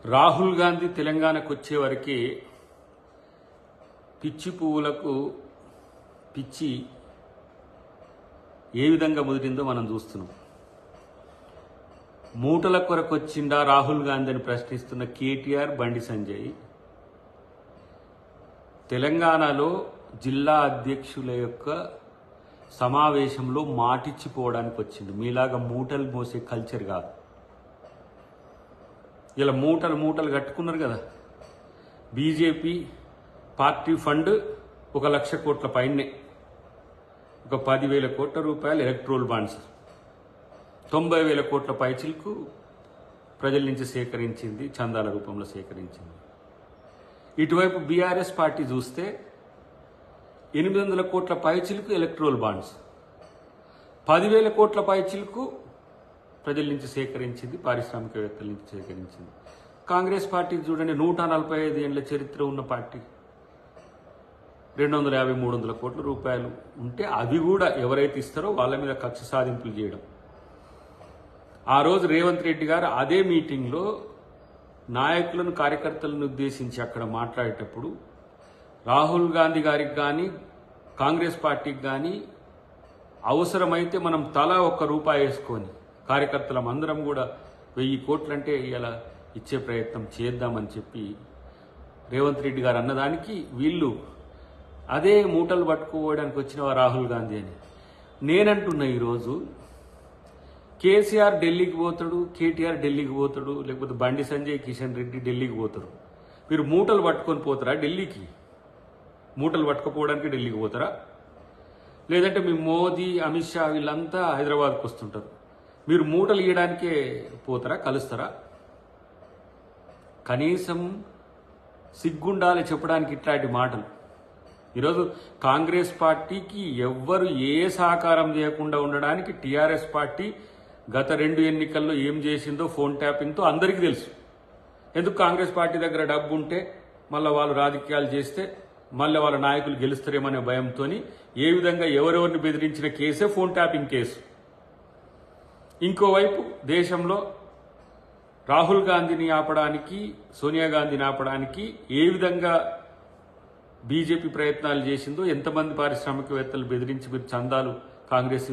రాహుల్ గాంధీ తెలంగాణకు వచ్చే వరకు పిచ్చి పువ్వులకు పిచ్చి ఏ విధంగా ముదిరిందో మనం చూస్తున్నాం. మూటల కొరకు వచ్చిందా రాహుల్ గాంధీ అని ప్రశ్నిస్తున్న కేటీఆర్, బండి సంజయ్ తెలంగాణలో జిల్లా అధ్యక్షుల యొక్క సమావేశంలో మాటిచ్చిపోవడానికి వచ్చింది. మీలాగా మూటలు మోసే కల్చర్ కాదు. ఇలా మూటలు కట్టుకున్నారు కదా. బీజేపీ పార్టీ ఫండ్ 1,00,000 కోట్ల పైనే, ఒక 10,000 కోట్ల రూపాయలు ఎలక్ట్రోల్ బాండ్స్, 90,000 కోట్ల పైచిలకు ప్రజల నుంచి సేకరించింది, చందాల రూపంలో సేకరించింది. ఇటువైపు బీఆర్ఎస్ పార్టీ చూస్తే 800 కోట్ల పైచిలకు ఎలక్ట్రోల్ బాండ్స్, 10,000 కోట్ల పైచిలకు ప్రజల నుంచి సేకరించింది, పారిశ్రామికవేత్తల నుంచి సేకరించింది. కాంగ్రెస్ పార్టీ చూడండి, 145 ఏళ్ల చరిత్ర ఉన్న పార్టీ, 250-300 కోట్ల రూపాయలు ఉంటే అవి కూడా ఎవరైతే ఇస్తారో వాళ్ళ మీద కక్ష సాధింపులు చేయడం. ఆ రోజు రేవంత్ రెడ్డి గారు అదే మీటింగ్లో నాయకులను, కార్యకర్తలను ఉద్దేశించి అక్కడ మాట్లాడేటప్పుడు రాహుల్ గాంధీ గారికి కానీ కాంగ్రెస్ పార్టీకి కానీ అవసరమైతే మనం తలా ₹1 వేసుకొని కార్యకర్తలం అందరం కూడా 1000 కోట్లంటే ఇలా ఇచ్చే ప్రయత్నం చేద్దామని చెప్పి రేవంత్ రెడ్డి గారు అన్నదానికి వీళ్ళు అదే మూటలు పట్టుకోవడానికి వచ్చిన రాహుల్ గాంధీ అని నేనంటున్నా. ఈరోజు కేసీఆర్ ఢిల్లీకి పోతాడు, కేటీఆర్ ఢిల్లీకి పోతాడు, లేకపోతే బండి సంజయ్, కిషన్ రెడ్డి ఢిల్లీకి పోతారు. మీరు మూటలు పట్టుకొని పోతారా ఢిల్లీకి? మూటలు పట్టుకుపోవడానికి ఢిల్లీకి పోతారా? లేదంటే మీ మోదీ, అమిత్ షా వీళ్ళంతా హైదరాబాద్కి వస్తుంటారు, మీరు మూటలు ఇవ్వడానికే పోతారా, కలుస్తారా? కనీసం సిగ్గుండాలి చెప్పడానికి ఇట్లాంటి మాటలు. ఈరోజు కాంగ్రెస్ పార్టీకి ఎవ్వరు ఏ సహకారం చేయకుండా ఉండడానికి టీఆర్ఎస్ పార్టీ గత 2 ఎన్నికల్లో ఏం చేసిందో ఫోన్ ట్యాపింగ్తో అందరికీ తెలుసు. ఎందుకు కాంగ్రెస్ పార్టీ దగ్గర డబ్బు ఉంటే మళ్ళీ వాళ్ళు రాజకీయాలు చేస్తే మళ్ళీ వాళ్ళ నాయకులు గెలుస్తారేమనే భయంతో ఏ విధంగా ఎవరెవరిని బెదిరించిన కేసే ఫోన్ ట్యాపింగ్ కేసు. ఇంకోవైపు దేశంలో రాహుల్ గాంధీని ఆపడానికి, సోనియా గాంధీని ఆపడానికి ఏ విధంగా బీజేపీ ప్రయత్నాలు చేసిందో, ఎంతమంది పారిశ్రామికవేత్తలు బెదిరించి మీరు చందాలు కాంగ్రెస్